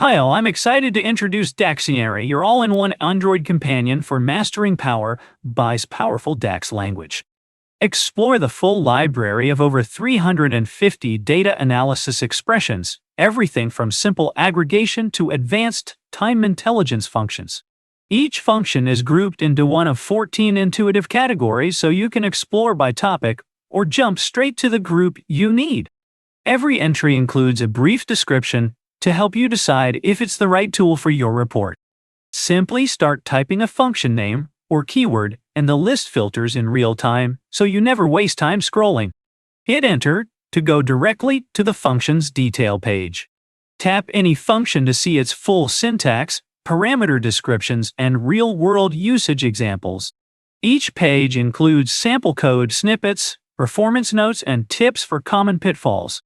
Hi all, I'm excited to introduce DAXionary, your all-in-one Android companion for mastering power by's powerful DAX language. Explore the full library of over 350 data analysis expressions, everything from simple aggregation to advanced time intelligence functions. Each function is grouped into one of 14 intuitive categories so you can explore by topic or jump straight to the group you need. Every entry includes a brief description to help you decide if it's the right tool for your report. Simply start typing a function name or keyword and the list filters in real time so you never waste time scrolling. Hit enter to go directly to the function's detail page. Tap any function to see its full syntax, parameter descriptions, and real-world usage examples. Each page includes sample code snippets, performance notes, and tips for common pitfalls.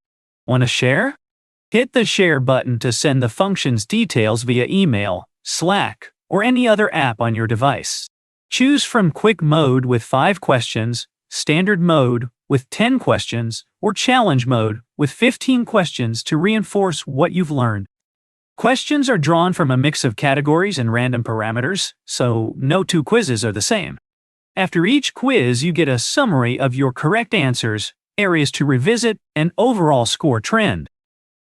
Want to share? Hit the share button to send the function's details via email, Slack, or any other app on your device. Choose from quick mode with 5 questions, standard mode with 10 questions, or challenge mode with 15 questions to reinforce what you've learned. Questions are drawn from a mix of categories and random parameters, so no 2 quizzes are the same. After each quiz, you get a summary of your correct answers, areas to revisit, and overall score trend.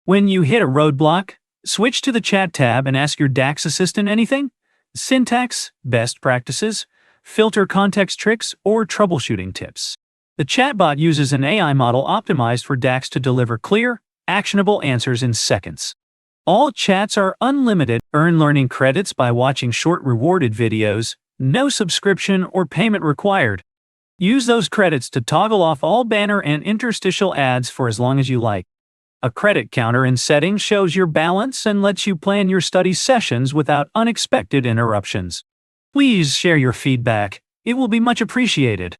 When you hit a roadblock, switch to the chat tab and ask your DAX assistant anything: syntax, best practices, filter context tricks, or troubleshooting tips. The chatbot uses an AI model optimized for DAX to deliver clear, actionable answers in seconds. All chats are unlimited. Earn learning credits by watching short rewarded videos. No subscription or payment required. Use those credits to toggle off all banner and interstitial ads for as long as you like. A credit counter in settings shows your balance and lets you plan your study sessions without unexpected interruptions. Please share your feedback. It will be much appreciated.